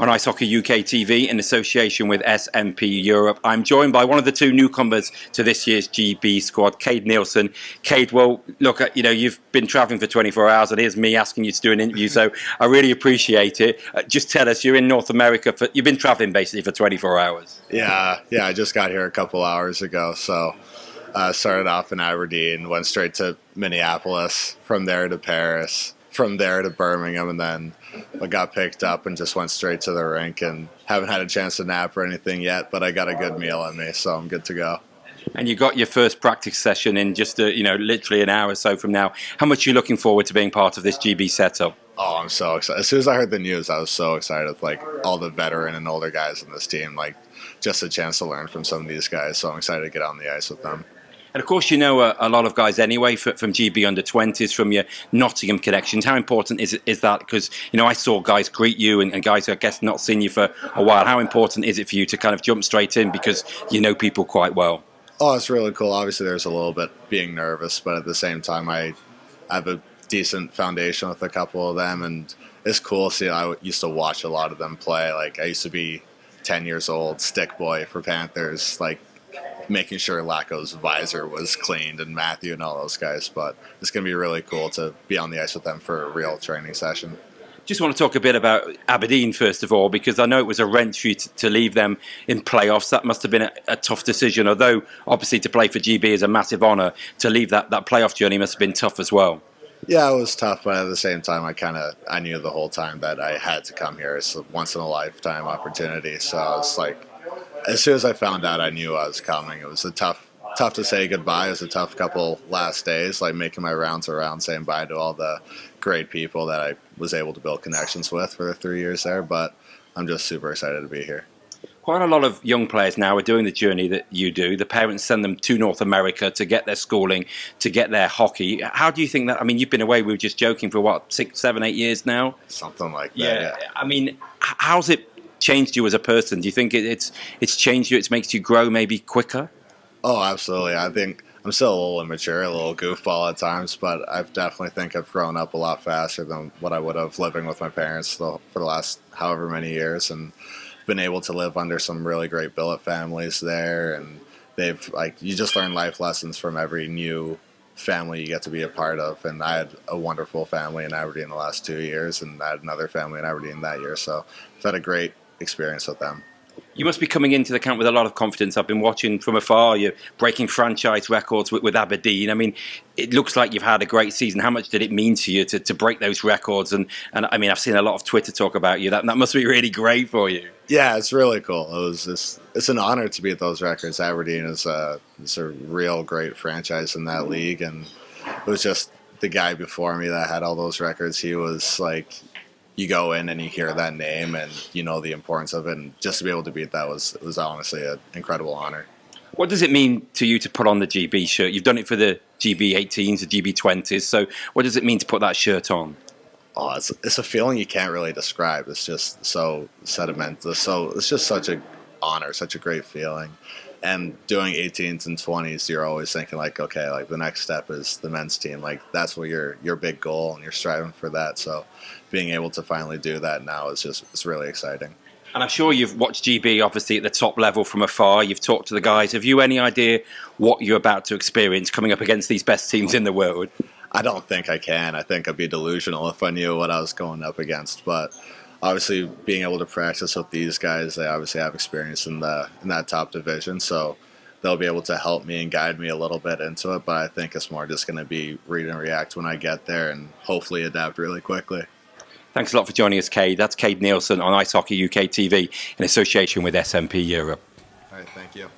on Ice Hockey UK TV in association with SMP Europe. I'm joined by one of the two newcomers to this year's GB squad, Cade Neilson. Cade, well, look, you've been travelling for 24 hours, and here's me asking you to do an interview, so I really appreciate it. Just tell us, you're in North America, you've been travelling basically for 24 hours. Yeah, I just got here a couple hours ago, so started off in Aberdeen, went straight to Minneapolis, from there to Paris, from there to Birmingham, and then I got picked up and just went straight to the rink, and haven't had a chance to nap or anything yet, but I got a good meal in me, so I'm good to go. And you got your first practice session in just literally an hour or so from now. How much are you looking forward to being part of this GB setup? Oh, I'm so excited. As soon as I heard the news, I was so excited. Like, all the veteran and older guys in this team, like, just a chance to learn from some of these guys, so I'm excited to get on the ice with them. And of course, you know a lot of guys anyway from GB under-20s, from your Nottingham connections. How important is that? Because, I saw guys greet you and guys who I guess not seen you for a while. How important is it for you to kind of jump straight in because you know people quite well? Oh, it's really cool. Obviously, there's a little bit being nervous, but at the same time, I have a decent foundation with a couple of them, and it's cool. See, I used to watch a lot of them play. Like, I used to be 10 years old, stick boy for Panthers, like, making sure Lacko's visor was cleaned and Matthew and all those guys. But it's going to be really cool to be on the ice with them for a real training session. Just want to talk a bit about Aberdeen, first of all, because I know it was a wrench for you to leave them in playoffs. That must have been a tough decision, although obviously to play for GB is a massive honour. To leave that playoff journey must have been tough as well. Yeah, it was tough, but at the same time, I knew the whole time that I had to come here. It's a once-in-a-lifetime opportunity, so I was like, as soon as I found out, I knew I was coming. It was tough to say goodbye. It was a tough couple last days, like making my rounds around, saying bye to all the great people that I was able to build connections with for the 3 years there. But I'm just super excited to be here. Quite a lot of young players now are doing the journey that you do. The parents send them to North America to get their schooling, to get their hockey. How do you think that? I mean, you've been away, we were just joking, for what, 6, 7, 8 years now? Something like that, yeah. I mean, how's it changed you as a person? Do you think it's changed you, it makes you grow maybe quicker? Oh, absolutely. I think I'm still a little immature, a little goofball at times, but I definitely think I've grown up a lot faster than what I would have living with my parents for the last however many years, and been able to live under some really great billet families there, and they've, like, you just learn life lessons from every new family you get to be a part of. And I had a wonderful family in Aberdeen the last 2 years, and I had another family in Aberdeen that year, so I've had a great experience with them. You must be coming into the camp with a lot of confidence. I've been watching from afar. You're breaking franchise records with Aberdeen. I mean, it looks like you've had a great season. How much did it mean to you to break those records? And I mean, I've seen a lot of Twitter talk about you. That must be really great for you. Yeah, it's really cool. It's an honor to beat those records. Aberdeen is a real great franchise in that league, and it was just the guy before me that had all those records. He was like, you go in and you hear that name and you know the importance of it, and just to be able to beat that was honestly an incredible honor. What does it mean to you to put on the GB shirt? You've done it for the GB 18s, the GB 20s, so what does it mean to put that shirt on? Oh, it's a feeling you can't really describe. It's just so sentimental. So it's just such an honor, such a great feeling. And doing 18s and 20s, you're always thinking like, okay, like the next step is the men's team. Like that's what your big goal, and you're striving for that. So being able to finally do that now is it's really exciting. And I'm sure you've watched GB obviously at the top level from afar. You've talked to the guys. Have you any idea what you're about to experience coming up against these best teams in the world? I don't think I can. I think I'd be delusional if I knew what I was going up against. But obviously, being able to practice with these guys, they obviously have experience in that top division, so they'll be able to help me and guide me a little bit into it. But I think it's more just going to be read and react when I get there, and hopefully adapt really quickly. Thanks a lot for joining us, Cade. That's Cade Neilson on Ice Hockey UK TV in association with SMP Europe. All right, thank you.